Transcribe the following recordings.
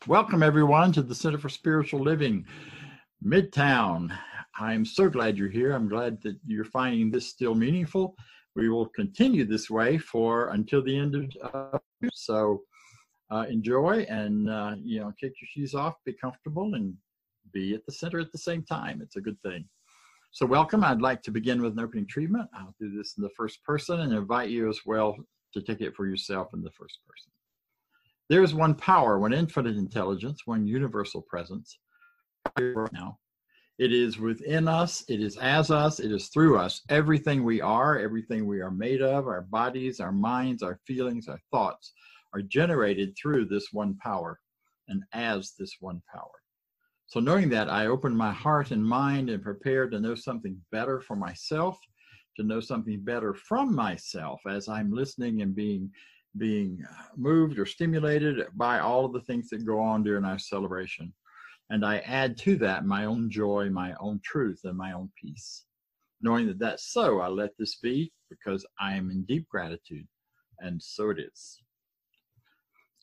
Welcome everyone to the Center for Spiritual Living, Midtown. I'm so glad you're here. I'm glad that you're finding this still meaningful. We will continue this way until the end of so enjoy and kick your shoes off, be comfortable, and be at the center at the same time. It's a good thing. So welcome. I'd like to begin with an opening treatment. I'll do this in the first person and invite you as well to take it for yourself in the first person. There is one power, one infinite intelligence, one universal presence. Right now, it is within us, it is as us, it is through us. Everything we are made of, our bodies, our minds, our feelings, our thoughts are generated through this one power and as this one power. So knowing that, I open my heart and mind and prepare to know something better for myself, to know something better from myself as I'm listening and being moved or stimulated by all of the things that go on during our celebration. And I add to that my own joy, my own truth, and my own peace. Knowing that that's so, I let this be because I am in deep gratitude, and so it is.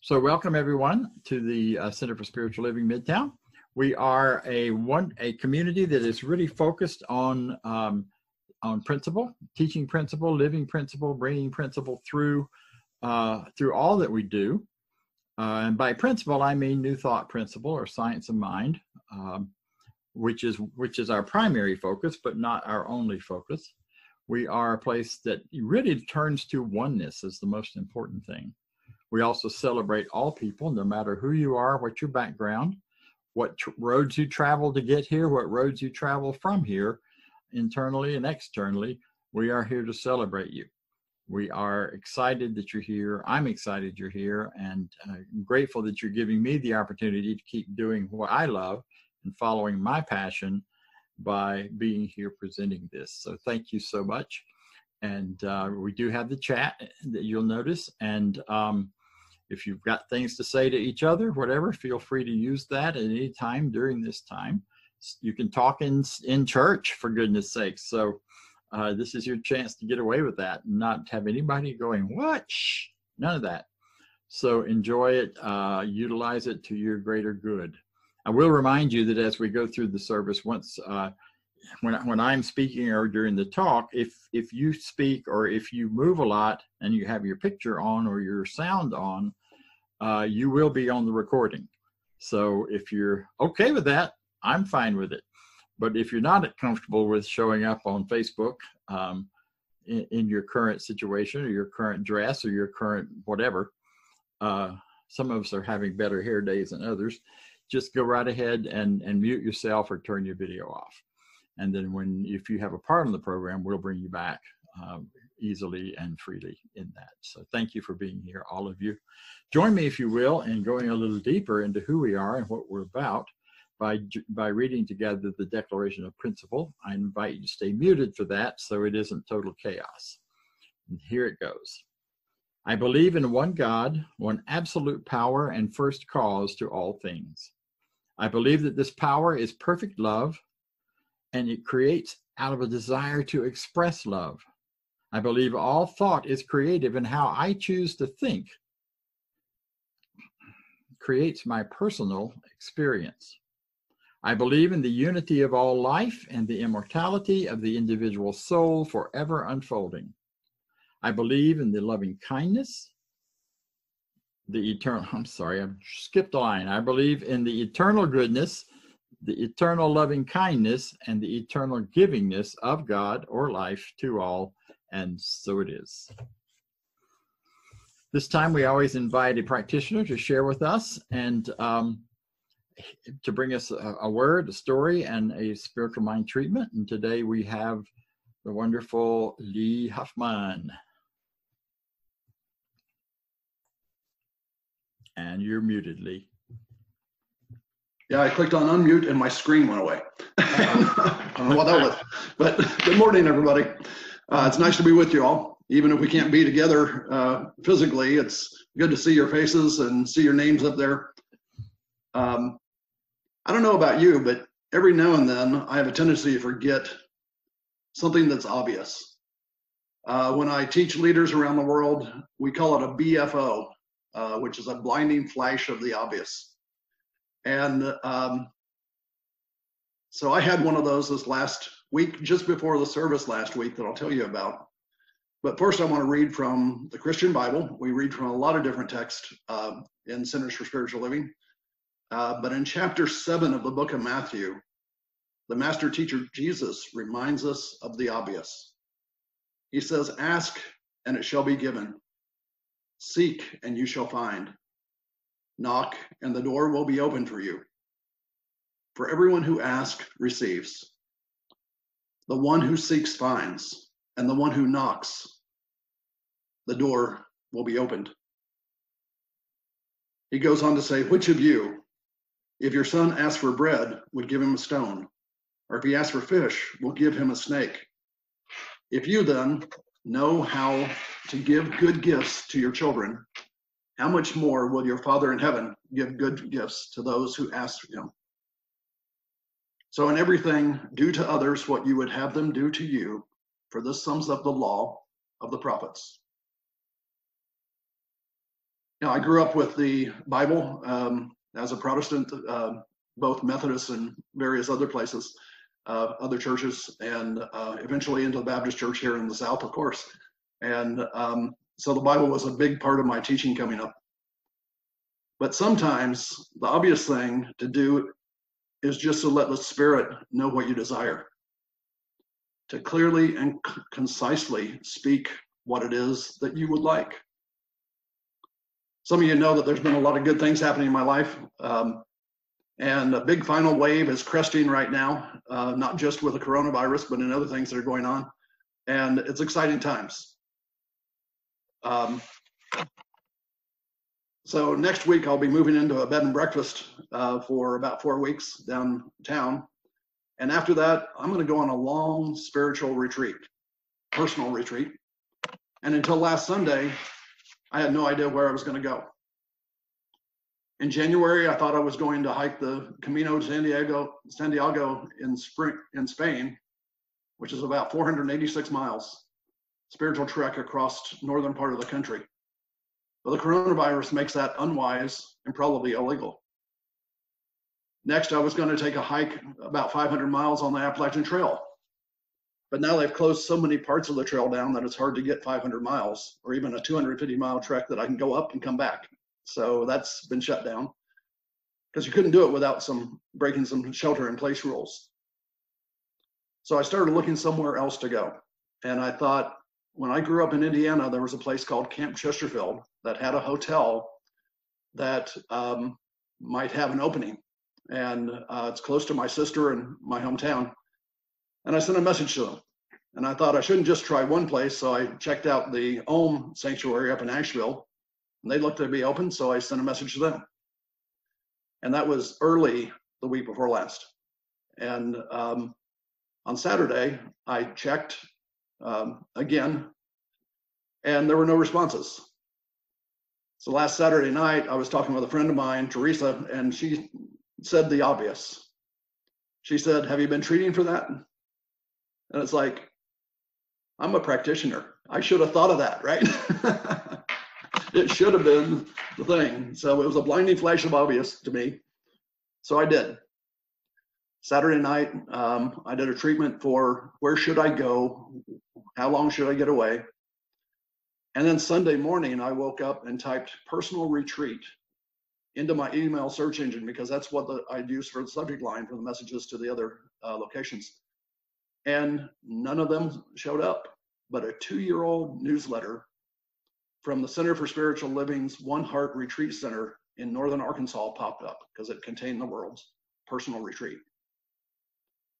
So welcome everyone to the Center for Spiritual Living Midtown. We are a community that is really focused on principle, teaching principle, living principle, bringing principle through all that we do. And by principle, I mean New Thought principle or science of mind, which is our primary focus, but not our only focus. We are a place that really turns to oneness as the most important thing. We also celebrate all people, no matter who you are, what your background, what roads you travel to get here, what roads you travel from here, internally and externally. We are here to celebrate you. We are excited that you're here. I'm excited you're here, and I'm grateful that you're giving me the opportunity to keep doing what I love and following my passion by being here presenting this. So thank you so much. And we do have the chat that you'll notice. And if you've got things to say to each other, whatever, feel free to use that at any time during this time. You can talk in church, for goodness sakes. So this is your chance to get away with that and not have anybody going, what? Shh, none of that. So enjoy it, utilize it to your greater good. I will remind you that as we go through the service, once when I'm speaking or during the talk, if you speak or if you move a lot and you have your picture on or your sound on, you will be on the recording. So if you're okay with that, I'm fine with it. But if you're not comfortable with showing up on Facebook in your current situation or your current dress or your current whatever, some of us are having better hair days than others, just go right ahead and mute yourself or turn your video off. And then if you have a part of the program, we'll bring you back easily and freely in that. So thank you for being here, all of you. Join me, if you will, in going a little deeper into who we are and what we're about. By reading together the Declaration of Principle. I invite you to stay muted for that so it isn't total chaos. And here it goes. I believe in one God, one absolute power and first cause to all things. I believe that this power is perfect love, and it creates out of a desire to express love. I believe all thought is creative, and how I choose to think creates my personal experience. I believe in the unity of all life and the immortality of the individual soul forever unfolding. I believe in the loving kindness, I skipped a line. I believe in the eternal goodness, the eternal loving kindness, and the eternal givingness of God or life to all, and so it is. This time we always invite a practitioner to share with us and to bring us a word, a story, and a spiritual mind treatment. And today we have the wonderful Lee Huffman. And you're muted, Lee. Yeah, I clicked on unmute and my screen went away. I don't know what that was. But good morning, everybody. It's nice to be with you all. Even if we can't be together physically, it's good to see your faces and see your names up there. I don't know about you, but every now and then I have a tendency to forget something that's obvious. When I teach leaders around the world, we call it a BFO, which is a blinding flash of the obvious. And so I had one of those this last week, just before the service last week, that I'll tell you about. But first, I want to read from the Christian Bible. We read from a lot of different texts in Centers for Spiritual Living. But in chapter 7 of the book of Matthew, the master teacher Jesus reminds us of the obvious. He says, "Ask, and it shall be given. Seek, and you shall find. Knock, and the door will be opened for you. For everyone who asks receives. The one who seeks finds, and the one who knocks, the door will be opened." He goes on to say, "Which of you, if your son asks for bread, would give him a stone? Or if he asks for fish, will give him a snake? If you then know how to give good gifts to your children, how much more will your Father in heaven give good gifts to those who ask him? So in everything, do to others what you would have them do to you, for this sums up the law of the prophets." Now, I grew up with the Bible as a Protestant, both Methodist and various other places, other churches, and eventually into the Baptist church here in the South, of course. And so the Bible was a big part of my teaching coming up. But sometimes the obvious thing to do is just to let the Spirit know what you desire, to clearly and concisely speak what it is that you would like. Some of you know that there's been a lot of good things happening in my life, and a big final wave is cresting right now, not just with the coronavirus, but in other things that are going on, and it's exciting times. So next week I'll be moving into a bed and breakfast for about 4 weeks downtown, and after that I'm going to go on a long spiritual retreat, personal retreat. And until last Sunday, I had no idea where I was going to go. In January, I thought I was going to hike the Camino de Santiago in Spain, which is about 486 miles, spiritual trek across northern part of the country. But the coronavirus makes that unwise and probably illegal. Next, I was going to take a hike about 500 miles on the Appalachian Trail. But now they've closed so many parts of the trail down that it's hard to get 500 miles or even a 250-mile trek that I can go up and come back. So that's been shut down because you couldn't do it without breaking some shelter-in-place rules. So I started looking somewhere else to go. And I thought, when I grew up in Indiana, there was a place called Camp Chesterfield that had a hotel that might have an opening. And it's close to my sister and my hometown. And I sent a message to them. And I thought I shouldn't just try one place. So I checked out the Ohm Sanctuary up in Asheville. And they looked to be open. So I sent a message to them. And that was early the week before last. And on Saturday, I checked again, and there were no responses. So last Saturday night, I was talking with a friend of mine, Teresa, and she said the obvious. She said, "Have you been treating for that?" And it's like, I'm a practitioner. I should have thought of that, right? It should have been the thing. So it was a blinding flash of obvious to me. So I did. Saturday night, I did a treatment for where should I go? How long should I get away? And then Sunday morning, I woke up and typed personal retreat into my email search engine because that's what I'd use for the subject line for the messages to the other locations. And none of them showed up, but a 2-year-old newsletter from the Center for Spiritual Living's One Heart Retreat Center in Northern Arkansas popped up because it contained the world's personal retreat.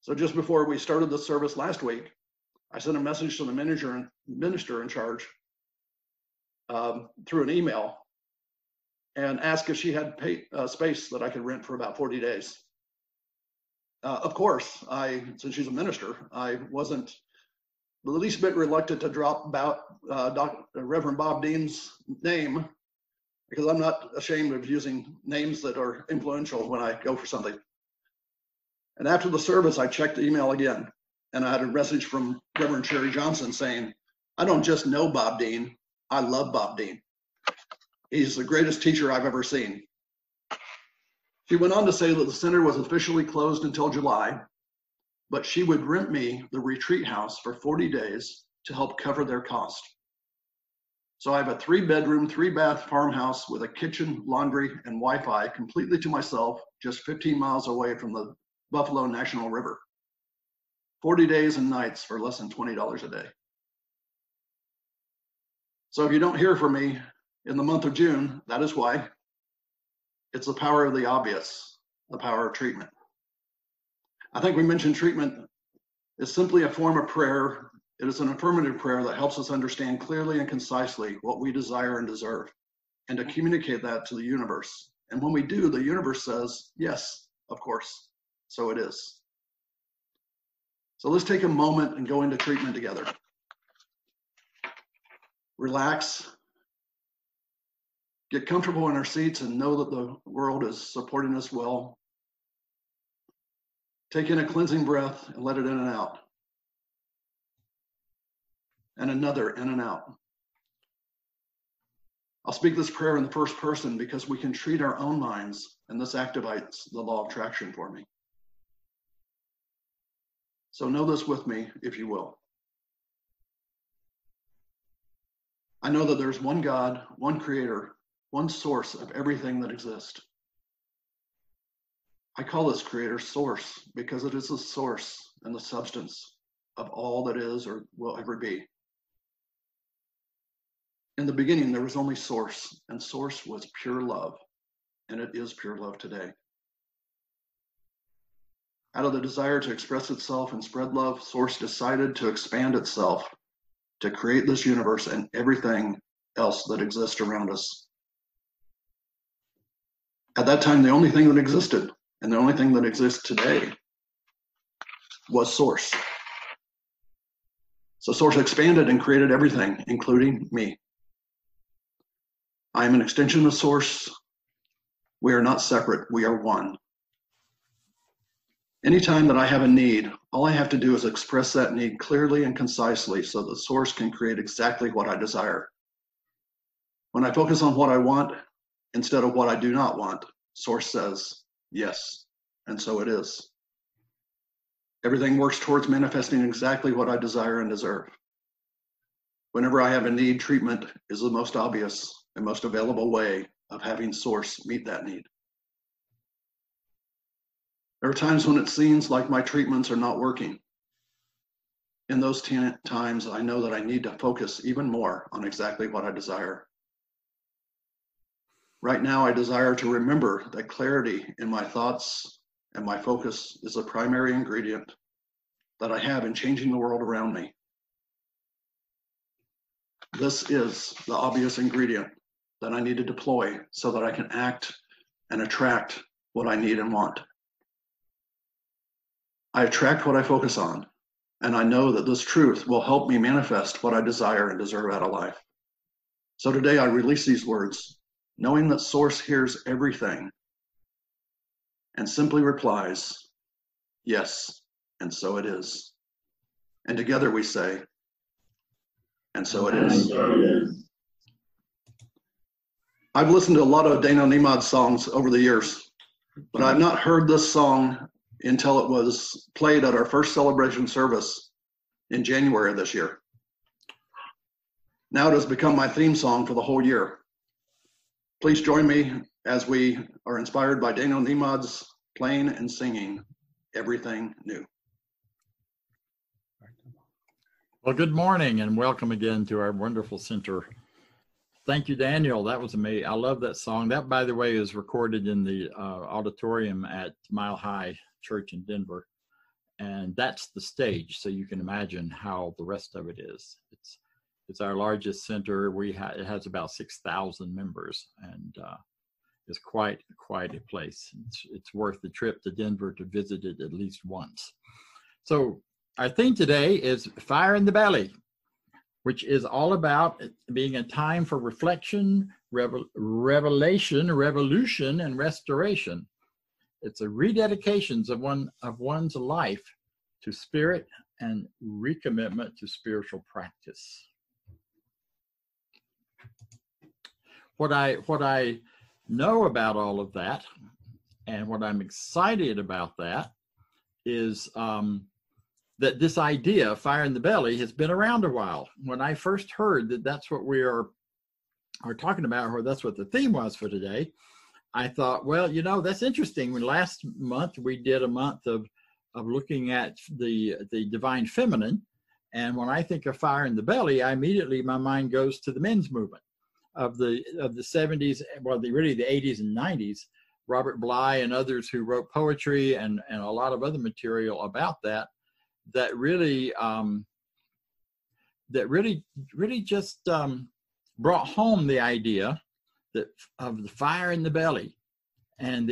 So just before we started the service last week, I sent a message to the minister in charge through an email and asked if she had space that I could rent for about 40 days. Of course, since she's a minister, I wasn't the least bit reluctant to drop Reverend Bob Deen's name, because I'm not ashamed of using names that are influential when I go for something. And after the service, I checked the email again, and I had a message from Reverend Sherry Johnson saying, "I don't just know Bob Deen, I love Bob Deen. He's the greatest teacher I've ever seen." She went on to say that the center was officially closed until July, but she would rent me the retreat house for 40 days to help cover their cost. So I have a 3-bedroom, 3-bath farmhouse with a kitchen, laundry, and Wi-Fi completely to myself, just 15 miles away from the Buffalo National River. 40 days and nights for less than $20 a day. So if you don't hear from me in the month of June, that is why. It's the power of the obvious, the power of treatment. I think we mentioned treatment is simply a form of prayer. It is an affirmative prayer that helps us understand clearly and concisely what we desire and deserve, and to communicate that to the universe. And when we do, the universe says, yes, of course, so it is. So let's take a moment and go into treatment together. Relax. Get comfortable in our seats and know that the world is supporting us well. Take in a cleansing breath and let it in and out. And another in and out. I'll speak this prayer in the first person because we can treat our own minds, and this activates the law of attraction for me. So know this with me, if you will. I know that there's one God, one creator, one source of everything that exists. I call this creator source because it is the source and the substance of all that is or will ever be. In the beginning, there was only source, and source was pure love, and it is pure love today. Out of the desire to express itself and spread love, source decided to expand itself to create this universe and everything else that exists around us. At that time, the only thing that existed and the only thing that exists today was source. So source expanded and created everything, including me. I am an extension of source. We are not separate, we are one. Anytime that I have a need, all I have to do is express that need clearly and concisely so that source can create exactly what I desire. When I focus on what I want instead of what I do not want, source says yes, and so it is. Everything works towards manifesting exactly what I desire and deserve. Whenever I have a need, treatment is the most obvious and most available way of having source meet that need. There are times when it seems like my treatments are not working. In those times, I know that I need to focus even more on exactly what I desire. Right now, I desire to remember that clarity in my thoughts and my focus is the primary ingredient that I have in changing the world around me. This is the obvious ingredient that I need to deploy so that I can act and attract what I need and want. I attract what I focus on, and I know that this truth will help me manifest what I desire and deserve out of life. So today I release these words, knowing that source hears everything and simply replies, yes, and so it is. And together we say, and so it is. I've listened to a lot of Deen Nimad's songs over the years, but I've not heard this song until it was played at our first celebration service in January of this year. Now it has become my theme song for the whole year. Please join me as we are inspired by Deen Nimad's playing and singing Everything New. Well, good morning and welcome again to our wonderful center. Thank you, Daniel. That was amazing. I love that song. That, by the way, is recorded in the auditorium at Mile High Church in Denver. And that's the stage, so you can imagine how the rest of it is. It's our largest center. It has about 6,000 members, and it's quite a place. It's worth the trip to Denver to visit it at least once. So our theme today is Fire in the Belly, which is all about being a time for reflection, revelation, revolution, and restoration. It's a rededication of one's life to spirit and recommitment to spiritual practice. What I know about all of that And what I'm excited about that is that this idea of fire in the belly has been around a while. When I first heard that that's what we are talking about, or that's what the theme was for today, I thought, well, you know, that's interesting. When last month we did a month of looking at the divine feminine, and when I think of fire in the belly, my mind goes to the men's movement of the 70s, well, really the 80s and 90s. Robert Bly and others who wrote poetry and a lot of other material about that really just brought home the idea that of the fire in the belly, and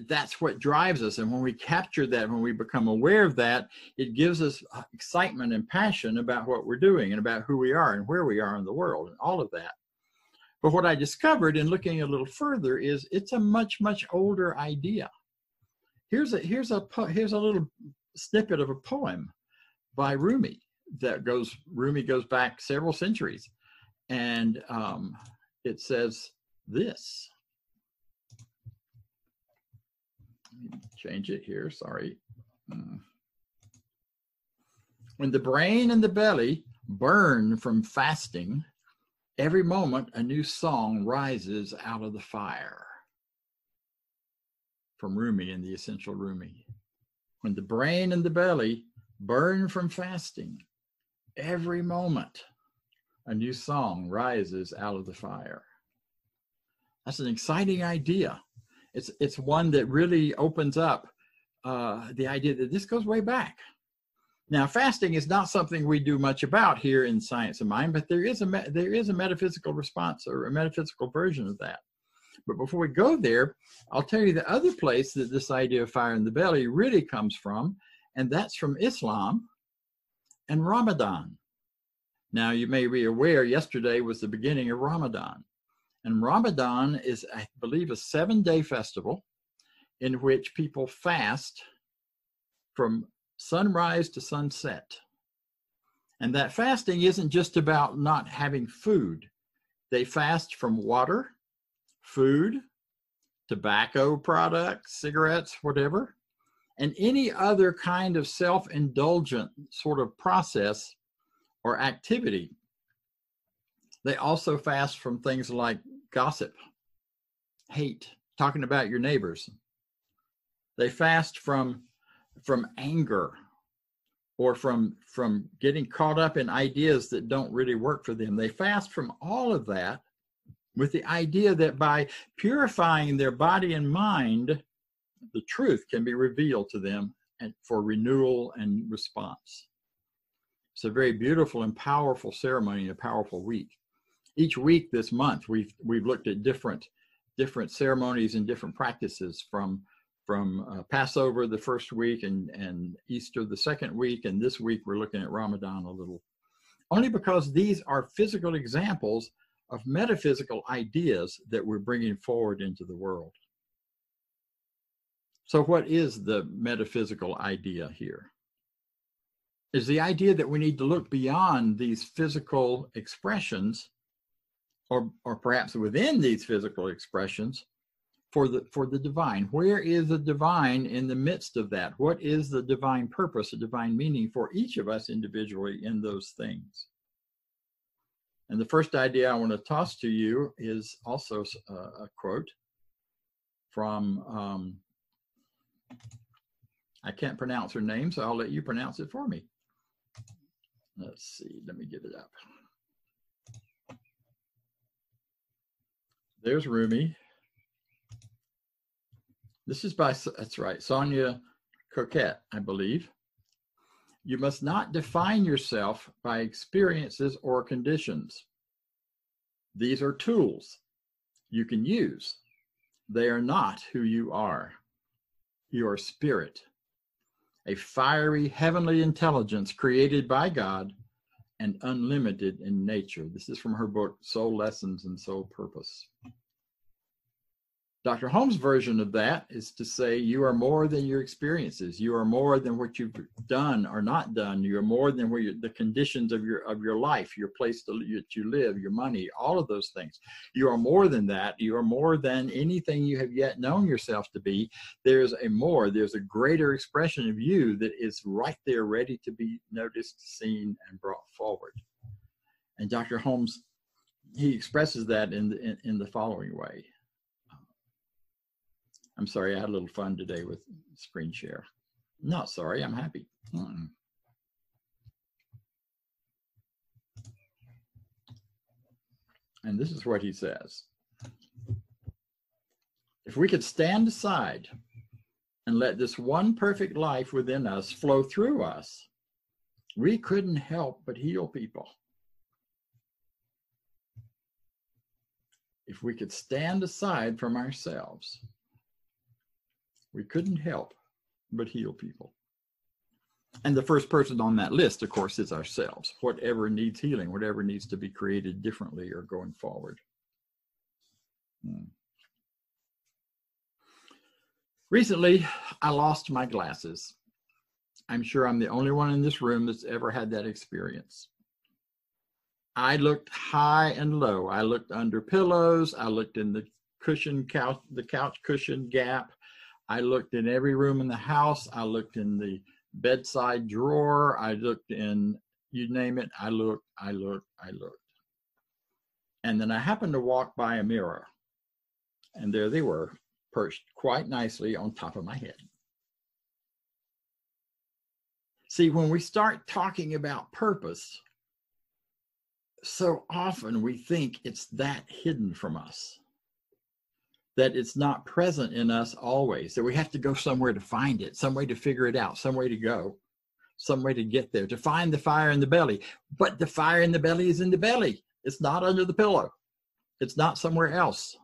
that's what drives us. And when we capture that, when we become aware of that, it gives us excitement and passion about what we're doing and about who we are and where we are in the world and all of that. But what I discovered in looking a little further is it's a much older idea. Here's a little snippet of a poem by Rumi Rumi goes back several centuries, and it says this. Let me change it here, sorry. When the brain and the belly burn from fasting, every moment a new song rises out of the fire. From Rumi in the Essential Rumi. When the brain and the belly burn from fasting, every moment a new song rises out of the fire. That's an exciting idea. It's one that really opens up the idea that this goes way back. Now, fasting is not something we do much about here in Science of Mind, but there is a metaphysical response, or a metaphysical version of that. But before we go there, I'll tell you the other place that this idea of fire in the belly really comes from, and that's from Islam and Ramadan. Now, you may be aware, yesterday was the beginning of Ramadan. And Ramadan is, I believe, a 7-day festival in which people fast from sunrise to sunset. And that fasting isn't just about not having food. They fast from water, food, tobacco products, cigarettes, whatever, and any other kind of self-indulgent sort of process or activity. They also fast from things like gossip, hate, talking about your neighbors. They fast from anger, or from getting caught up in ideas that don't really work for them. They fast from all of that with the idea that by purifying their body and mind, the truth can be revealed to them and for renewal and response. It's a very beautiful and powerful ceremony, a powerful week. Each week this month, we've looked at different ceremonies and different practices from Passover the first week and Easter the second week, and this week we're looking at Ramadan a little. Only because these are physical examples of metaphysical ideas that we're bringing forward into the world. So what is the metaphysical idea here? Is the idea that we need to look beyond these physical expressions, or perhaps within these physical expressions, for the divine. Where is the divine in the midst of that? What is the divine purpose, the divine meaning for each of us individually in those things? And the first idea I want to toss to you is also a quote from, I can't pronounce her name, so I'll let you pronounce it for me. Let's see, let me get it up. There's Rumi. This is by, that's right, Sonia Coquette, I believe. You must not define yourself by experiences or conditions. These are tools you can use. They are not who you are. You are spirit, a fiery heavenly intelligence created by God and unlimited in nature. This is from her book, Soul Lessons and Soul Purpose. Dr. Holmes' version of that is to say you are more than your experiences. You are more than what you've done or not done. You are more than where the conditions of your life, your place that you live, your money, all of those things. You are more than that. You are more than anything you have yet known yourself to be. There's a greater expression of you that is right there, ready to be noticed, seen, and brought forward. And Dr. Holmes, he expresses that in the following way. I'm sorry, I had a little fun today with screen share. Not sorry, I'm happy. And this is what he says. If we could stand aside and let this one perfect life within us flow through us, we couldn't help but heal people. If we could stand aside from ourselves, we couldn't help but heal people. And the first person on that list, of course, is ourselves. Whatever needs healing, whatever needs to be created differently or going forward. Recently, I lost my glasses. I'm sure I'm the only one in this room that's ever had that experience. I looked high and low. I looked under pillows. I looked in the couch cushion gap. I looked in every room in the house. I looked in the bedside drawer. I looked in, you name it. I looked. And then I happened to walk by a mirror, and there they were, perched quite nicely on top of my head. See, when we start talking about purpose, so often we think it's that hidden from us, that it's not present in us always, that we have to go somewhere to find it, some way to figure it out, some way to go, some way to get there, to find the fire in the belly. But the fire in the belly is in the belly. It's not under the pillow. It's not somewhere else.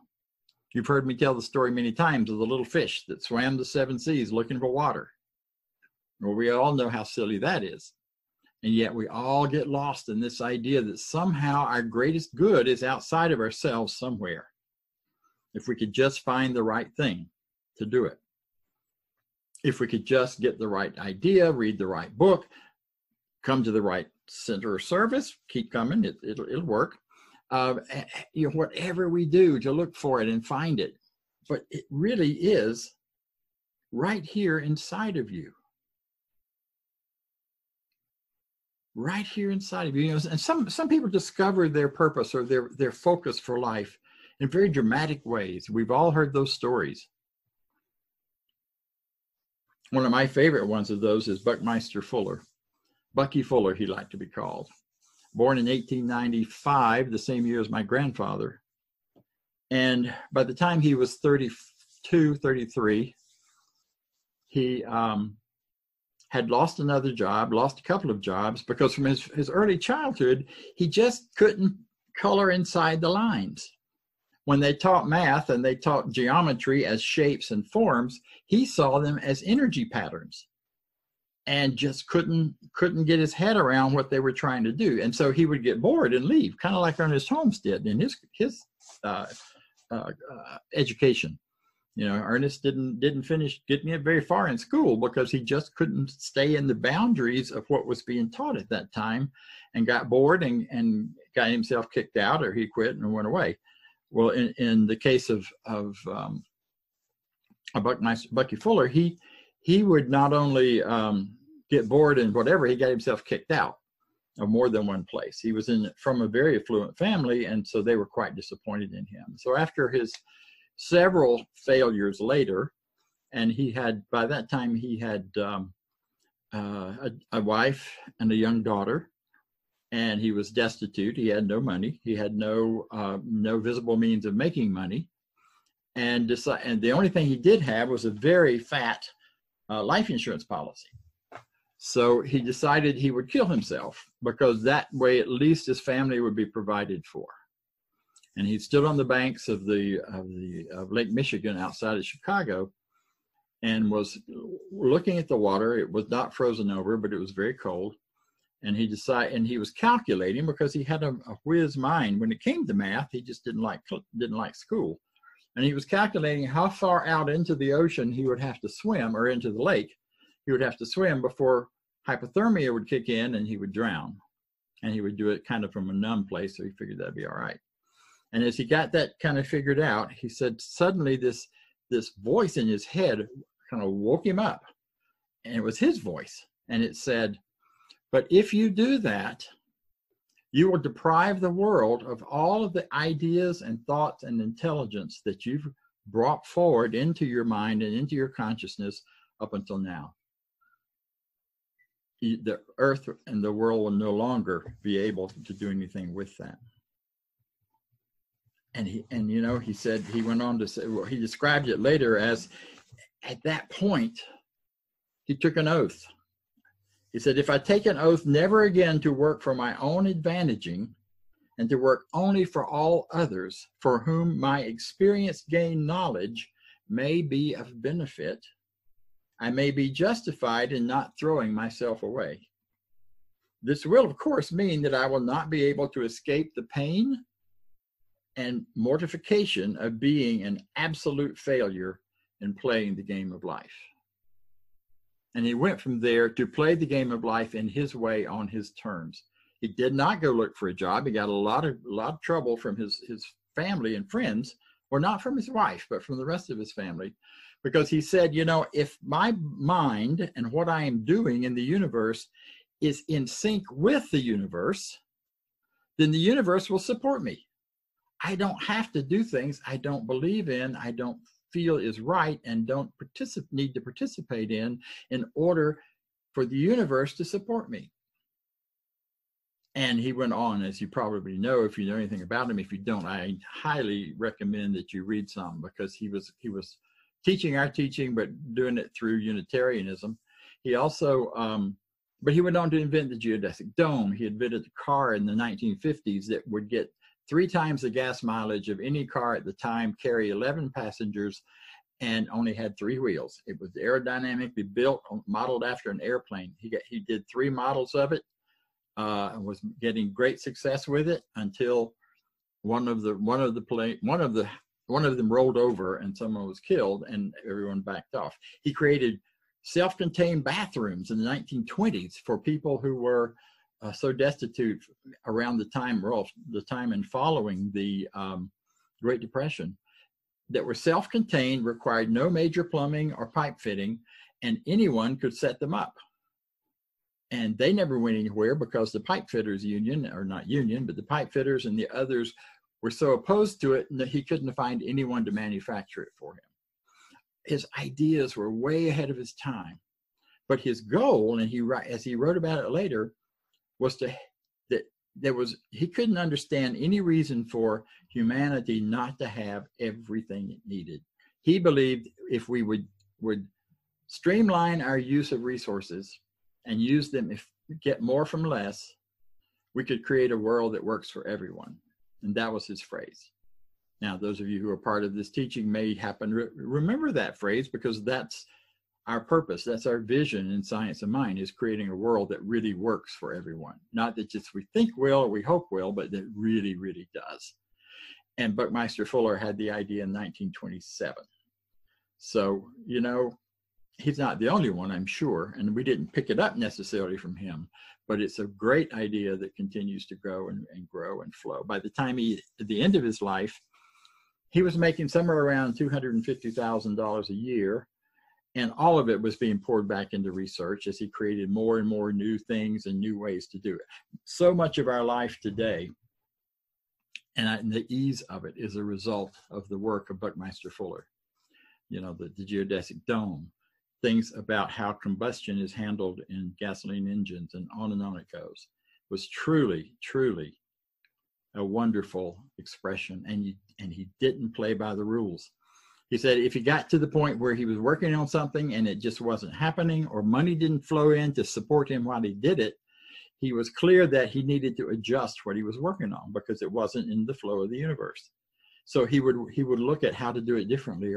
You've heard me tell the story many times of the little fish that swam the 7 seas looking for water. Well, we all know how silly that is. And yet we all get lost in this idea that somehow our greatest good is outside of ourselves somewhere. If we could just find the right thing to do it. If we could just get the right idea, read the right book, come to the right center or service, keep coming, it'll work. Whatever we do to look for it and find it. But it really is right here inside of you. Right here inside of you. And some people discover their purpose or their focus for life in very dramatic ways. We've all heard those stories. One of my favorite ones of those is Buckminster Fuller. Bucky Fuller, he liked to be called. Born in 1895, the same year as my grandfather. And by the time he was 32, 33, he had lost another job, lost a couple of jobs, because from his early childhood, he just couldn't color inside the lines. When they taught math and they taught geometry as shapes and forms, he saw them as energy patterns and just couldn't get his head around what they were trying to do. And so he would get bored and leave, kind of like Ernest Holmes did in his education. Ernest didn't finish getting it very far in school because he just couldn't stay in the boundaries of what was being taught at that time, and got bored and got himself kicked out, or he quit and went away. Well, in the case of Bucky Fuller, he would not only get bored and whatever, he got himself kicked out of more than one place. He was from a very affluent family, and so they were quite disappointed in him. So after his several failures later, and by that time he had a wife and a young daughter, and he was destitute. He had no money. He had no visible means of making money, and the only thing he did have was a very fat life insurance policy. So he decided he would kill himself, because that way at least his family would be provided for. And he stood on the banks of Lake Michigan outside of Chicago, and was looking at the water. It was not frozen over, but it was very cold. And he was calculating, because he had a whiz mind. When it came to math, he just didn't like school. And he was calculating how far out into the ocean he would have to swim, or into the lake he would have to swim, before hypothermia would kick in and he would drown. And he would do it kind of from a numb place, so he figured that'd be all right. And as he got that kind of figured out, he said suddenly this voice in his head kind of woke him up. And it was his voice. And it said, but if you do that, you will deprive the world of all of the ideas and thoughts and intelligence that you've brought forward into your mind and into your consciousness up until now. The earth and the world will no longer be able to do anything with that. And he said, he went on to say, well, he described it later as, at that point, he took an oath. He said, if I take an oath never again to work for my own advantaging, and to work only for all others for whom my experience gained knowledge may be of benefit, I may be justified in not throwing myself away. This will, of course, mean that I will not be able to escape the pain and mortification of being an absolute failure in playing the game of life. And he went from there to play the game of life in his way, on his terms. He did not go look for a job. He got a lot of trouble from his family and friends, or not from his wife, but from the rest of his family, because he said, if my mind and what I am doing in the universe is in sync with the universe, then the universe will support me. I don't have to do things I don't believe in, I don't feel is right, and don't need to participate in order for the universe to support me. And he went on, as you probably know, if you know anything about him. If you don't, I highly recommend that you read some, because he was teaching our teaching, but doing it through Unitarianism. He also, but he went on to invent the geodesic dome. He invented a car in the 1950s that would get 3 times the gas mileage of any car at the time, carry 11 passengers, and only had 3 wheels. It was aerodynamically built, modeled after an airplane. He did 3 models of it, and was getting great success with it, until one of them rolled over and someone was killed, and everyone backed off. He created self-contained bathrooms in the 1920s for people who were so destitute around the time and following the Great Depression, that were self-contained, required no major plumbing or pipe fitting, and anyone could set them up. And they never went anywhere, because the pipe fitters union, or not union, but the pipe fitters and the others were so opposed to it that he couldn't find anyone to manufacture it for him. His ideas were way ahead of his time. But his goal, and as he wrote about it later, was he couldn't understand any reason for humanity not to have everything it needed. He believed if we would streamline our use of resources and use them, get more from less, we could create a world that works for everyone. And that was his phrase. Now, those of you who are part of this teaching may happen to remember that phrase, because that's our purpose. That's our vision in Science of Mind, is creating a world that really works for everyone. Not that just we think will or we hope will, but that really, really does. And Buckminster Fuller had the idea in 1927. So, he's not the only one, I'm sure, and we didn't pick it up necessarily from him, but it's a great idea that continues to grow and grow and flow. By the time at the end of his life, he was making somewhere around $250,000 a year, and all of it was being poured back into research as he created more and more new things and new ways to do it. So much of our life today, and the ease of it, is a result of the work of Buckminster Fuller. The geodesic dome, things about how combustion is handled in gasoline engines, and on it goes, was truly, truly a wonderful expression. And he didn't play by the rules. He said if he got to the point where he was working on something and it just wasn't happening, or money didn't flow in to support him while he did it, he was clear that he needed to adjust what he was working on, because it wasn't in the flow of the universe. So he would look at how to do it differently,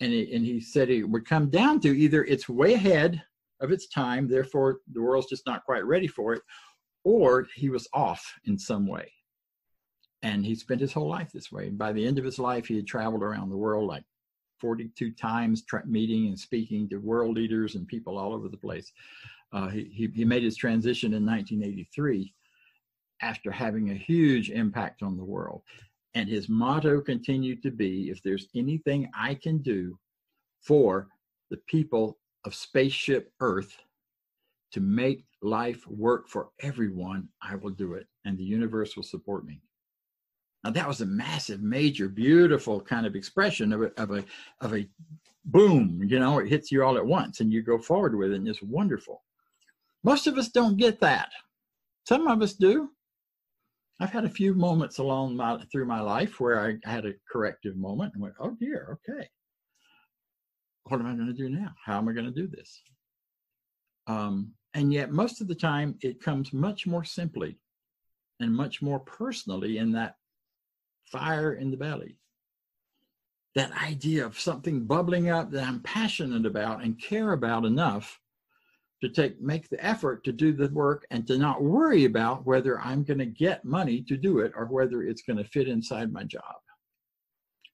and he said it would come down to either it's way ahead of its time, therefore the world's just not quite ready for it, or he was off in some way. And he spent his whole life this way. And by the end of his life, he had traveled around the world like 42 times, meeting and speaking to world leaders and people all over the place. He made his transition in 1983 after having a huge impact on the world. And his motto continued to be, if there's anything I can do for the people of spaceship Earth to make life work for everyone, I will do it. And the universe will support me. Now that was a massive, major, beautiful kind of expression of a boom, you know, it hits you all at once and you go forward with it, and it's wonderful. Most of us don't get that. Some of us do. I've had a few moments through my life where I had a corrective moment and went, oh dear, okay. What am I going to do now? How am I going to do this? And yet most of the time it comes much more simply and much more personally in that fire in the belly. That idea of something bubbling up that I'm passionate about and care about enough to make the effort to do the work and to not worry about whether I'm going to get money to do it or whether it's going to fit inside my job.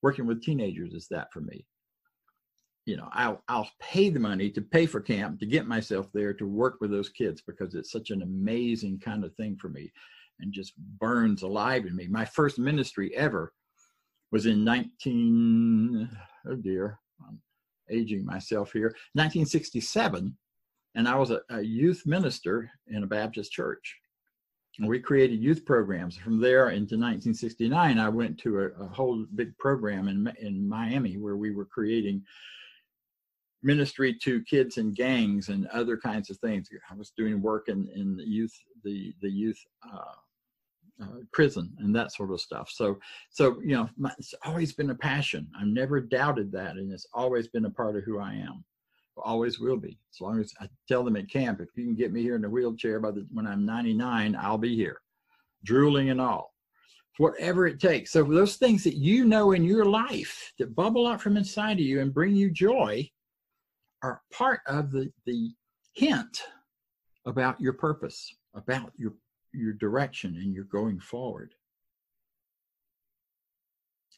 Working with teenagers is that for me. You know, I'll pay the money to pay for camp, to get myself there, to work with those kids, because it's such an amazing kind of thing for me and just burns alive in me. My first ministry ever was in I'm aging myself here, 1967. And I was a youth minister in a Baptist church. And we created youth programs. From there into 1969, I went to a whole big program in Miami where we were creating ministry to kids in gangs and other kinds of things. I was doing work in the youth prison and that sort of stuff. So you know, it's always been a passion. I've never doubted that, and it's always been a part of who I am. Always will be. As long as I tell them at camp, if you can get me here in a wheelchair when I'm 99, I'll be here, drooling and all, whatever it takes. So those things that you know in your life that bubble up from inside of you and bring you joy are part of the hint about your purpose, about your direction, and your going forward.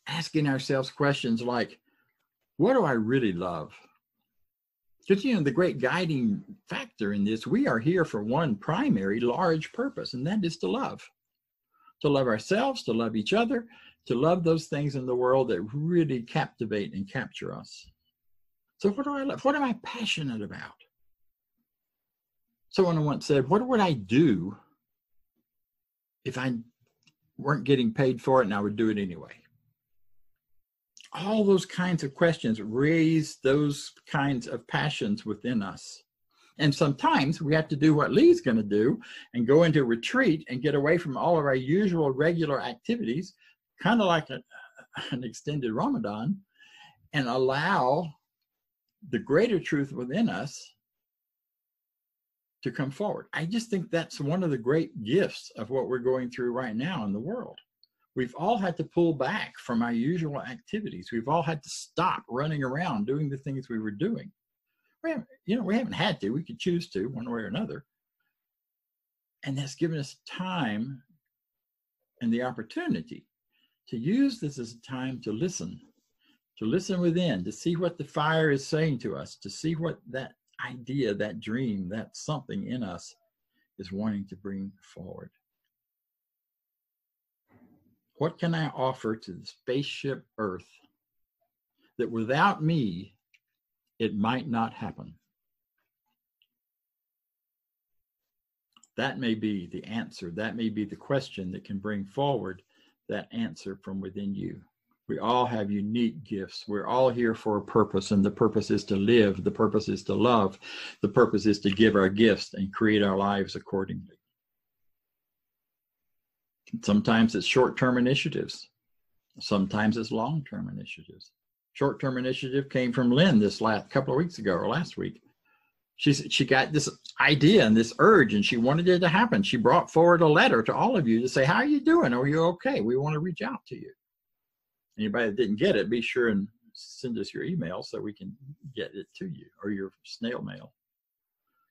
Asking ourselves questions like, what do I really love? Because, you know, the great guiding factor in this, we are here for one primary large purpose, and that is to love. To love ourselves, to love each other, to love those things in the world that really captivate and capture us. So what do I love? What am I passionate about? Someone once said, what would I do if I weren't getting paid for it and I would do it anyway? All those kinds of questions raise those kinds of passions within us. And sometimes we have to do what Lee's going to do and go into retreat and get away from all of our usual regular activities, kind of like an extended Ramadan, and allow the greater truth within us to come forward. I just think that's one of the great gifts of what we're going through right now in the world. We've all had to pull back from our usual activities. We've all had to stop running around doing the things we were doing. We haven't had to. We could choose to, one way or another. And that's given us time and the opportunity to use this as a time to listen within, to see what the fire is saying to us, to see what that idea, that dream, that something in us is wanting to bring forward. What can I offer to the spaceship Earth that without me, it might not happen? That may be the answer. That may be the question that can bring forward that answer from within you. We all have unique gifts. We're all here for a purpose, and the purpose is to live. The purpose is to love. The purpose is to give our gifts and create our lives accordingly. Sometimes it's short-term initiatives. Sometimes it's long-term initiatives. Short-term initiative came from Lynn this couple of weeks ago or last week. She got this idea and this urge, and she wanted it to happen. She brought forward a letter to all of you to say, how are you doing? Are you okay? We want to reach out to you. Anybody that didn't get it, be sure and send us your email so we can get it to you, or your snail mail.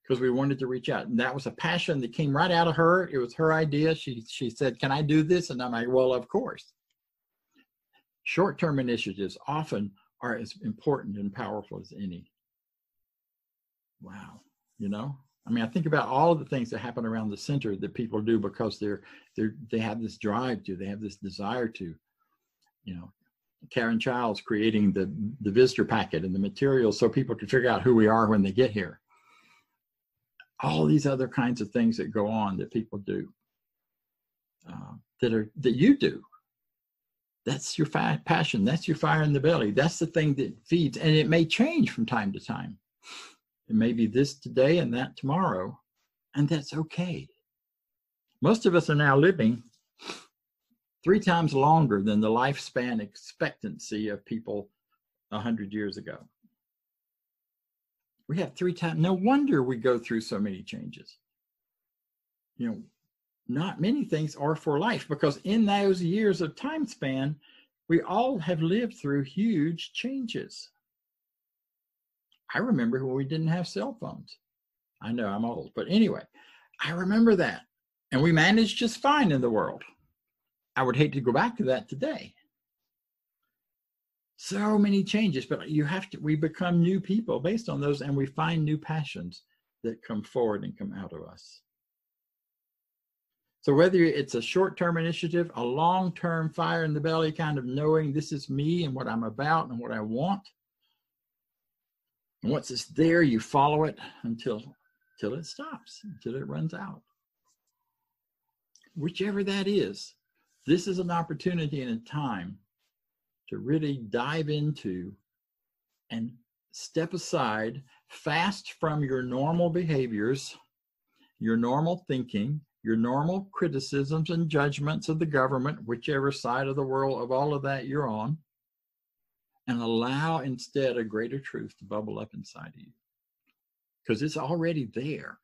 because we wanted to reach out. And that was a passion that came right out of her. It was her idea. She said, can I do this? And I'm like, well, of course. Short-term initiatives often are as important and powerful as any. Wow. You know, I mean, I think about all of the things that happen around the center that people do because they have this drive to, they have this desire to, you know. Karen Childs creating the visitor packet and the materials so people can figure out who we are when they get here. All these other kinds of things that go on that people do, that you do. That's your passion. That's your fire in the belly. That's the thing that feeds, and it may change from time to time. It may be this today and that tomorrow, and that's okay. Most of us are now living 3 times longer than the lifespan expectancy of people 100 years ago. We have 3 times. No wonder we go through so many changes. You know, not many things are for life, because in those years of time span, we all have lived through huge changes. I remember when we didn't have cell phones. I know I'm old, but anyway, I remember that. And we managed just fine in the world. I would hate to go back to that today. So many changes, but we become new people based on those, and we find new passions that come forward and come out of us. So whether it's a short-term initiative, a long-term fire in the belly, kind of knowing this is me and what I'm about and what I want. And once it's there, you follow it until it stops, until it runs out. Whichever that is, this is an opportunity and a time to really dive into and step aside, fast from your normal behaviors, your normal thinking, your normal criticisms and judgments of the government, whichever side of the world of all of that you're on, and allow instead a greater truth to bubble up inside of you. Because it's already there,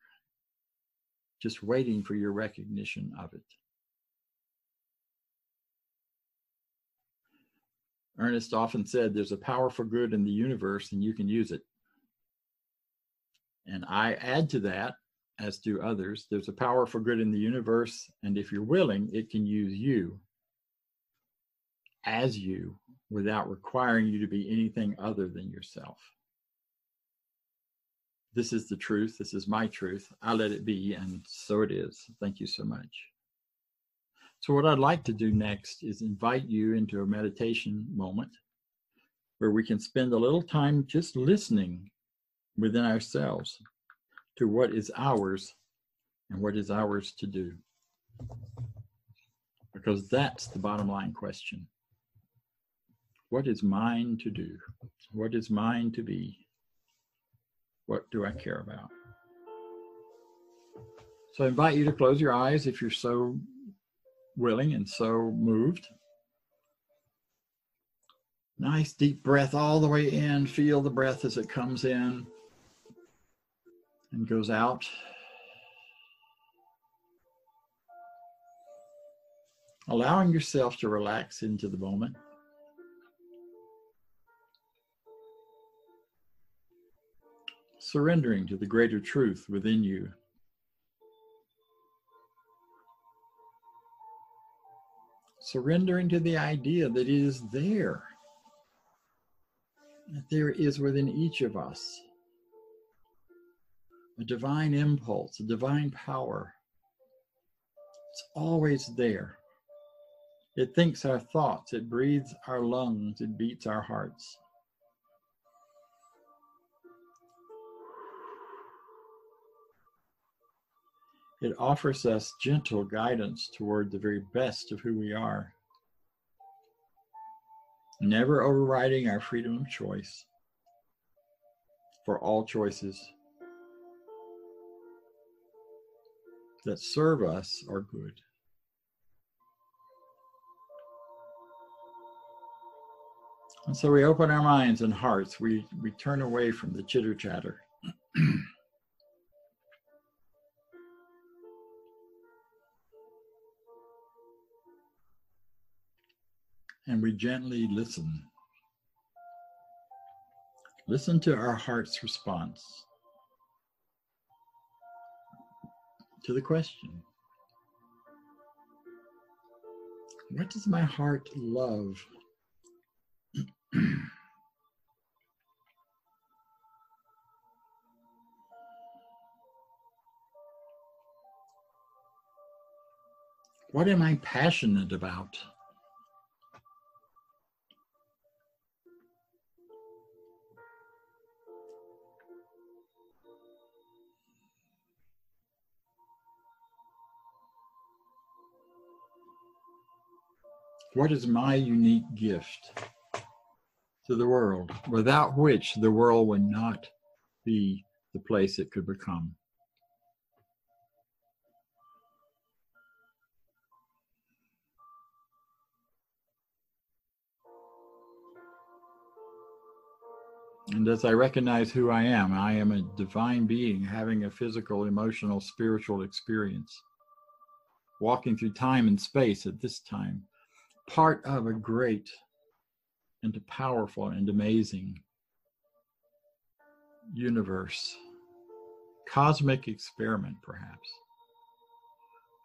just waiting for your recognition of it. Ernest often said, there's a power for good in the universe and you can use it. And I add to that, as do others, there's a power for good in the universe, and if you're willing, it can use you as you without requiring you to be anything other than yourself. This is the truth. This is my truth. I let it be, and so it is. Thank you so much. So what I'd like to do next is invite you into a meditation moment where we can spend a little time just listening within ourselves to what is ours and what is ours to do. Because that's the bottom line question. What is mine to do? What is mine to be? What do I care about? So I invite you to close your eyes if you're so willing and so moved. Nice deep breath all the way in. Feel the breath as it comes in and goes out. Allowing yourself to relax into the moment. Surrendering to the greater truth within you. Surrendering to the idea that it is there. That there is within each of us a divine impulse, a divine power. It's always there. It thinks our thoughts, it breathes our lungs, it beats our hearts. It offers us gentle guidance toward the very best of who we are, never overriding our freedom of choice, for all choices that serve us are good. And so we open our minds and hearts. We turn away from the chitter chatter. And we gently listen. Listen to our heart's response. to the question, what does my heart love? What am I passionate about? What is my unique gift to the world, without which the world would not be the place it could become? And as I recognize who I am a divine being having a physical, emotional, spiritual experience, walking through time and space at this time, part of a great and powerful and amazing universe, cosmic experiment perhaps,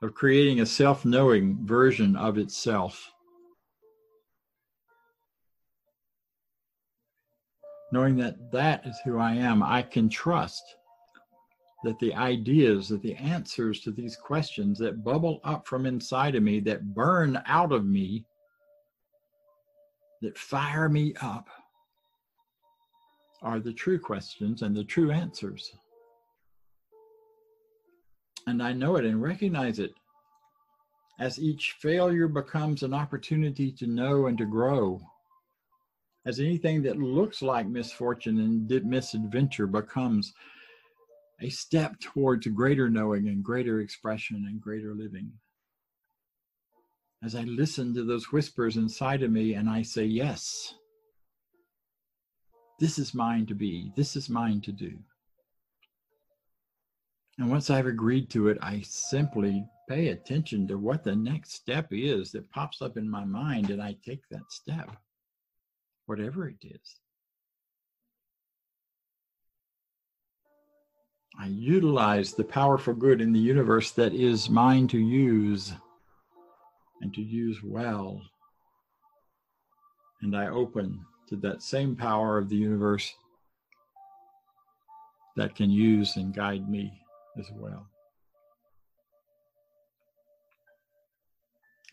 of creating a self-knowing version of itself. Knowing that that is who I am, I can trust that the ideas, that the answers to these questions that bubble up from inside of me, that burn out of me, that fire me up, are the true questions and the true answers. And I know it and recognize it as each failure becomes an opportunity to know and to grow. As anything that looks like misfortune and misadventure becomes a step towards greater knowing and greater expression and greater living. As I listen to those whispers inside of me and I say, yes, this is mine to be, this is mine to do. And once I've agreed to it, I simply pay attention to what the next step is that pops up in my mind, and I take that step, whatever it is. I utilize the powerful good in the universe that is mine to use, and to use well. And I open to that same power of the universe that can use and guide me as well.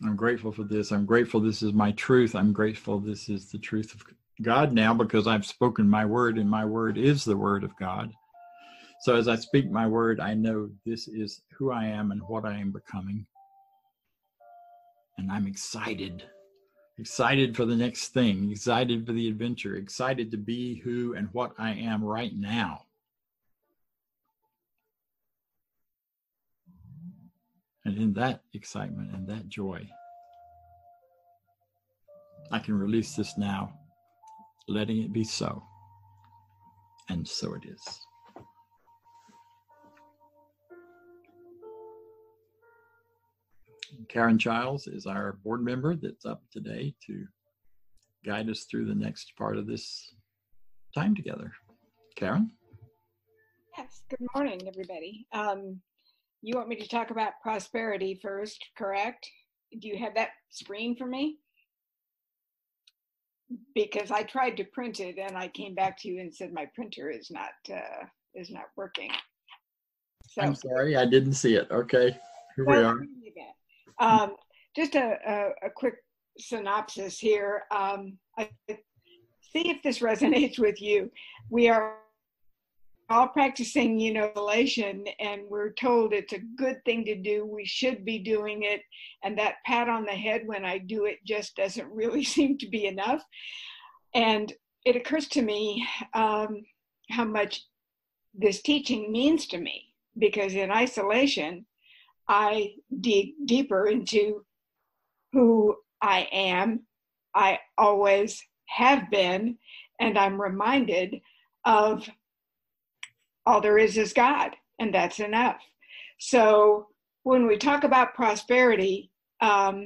I'm grateful for this. I'm grateful this is my truth. I'm grateful this is the truth of God now, because I've spoken my word, and my word is the word of God. So as I speak my word, I know this is who I am and what I am becoming. And I'm excited for the next thing, excited for the adventure, excited to be who and what I am right now. And in that excitement and that joy, I can release this now, letting it be so. And so it is. Karen Childs is our board member that's up today to guide us through the next part of this time together. Karen? Yes, good morning, everybody. You want me to talk about prosperity first, correct? Do you have that screen for me? Because I tried to print it and I came back to you and said my printer is not working. So, I'm sorry, I didn't see it. Okay, here we are. Just a quick synopsis here. I see if this resonates with you. We are all practicing emanation, and we're told it's a good thing to do. We should be doing it. And that pat on the head when I do it just doesn't really seem to be enough. And it occurs to me how much this teaching means to me, because in isolation, I dig deeper into who I am. I always have been, and I'm reminded of all there is God, and that's enough. So when we talk about prosperity, I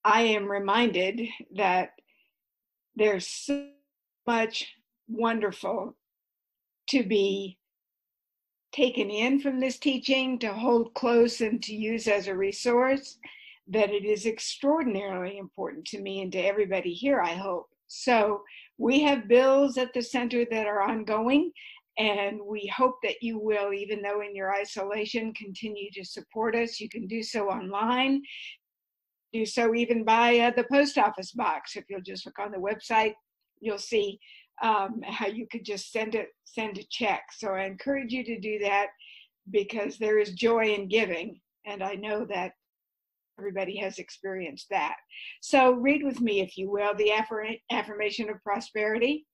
am reminded that there's so much wonderful to be taken in from this teaching to hold close and to use as a resource, that it is extraordinarily important to me and to everybody here, I hope. So we have bills at the center that are ongoing, and we hope that you will, even though in your isolation, continue to support us. You can do so online, do so even by the post office box. If you'll just look on the website, you'll see how you could just send a check. So I encourage you to do that, because there is joy in giving, and I know that everybody has experienced that. So read with me, if you will, the affirmation of prosperity.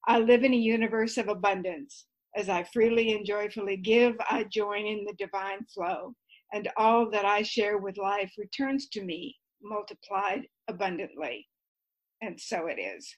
I live in a universe of abundance. As I freely and joyfully give, I join in the divine flow, and all that I share with life returns to me multiplied abundantly. And so it is.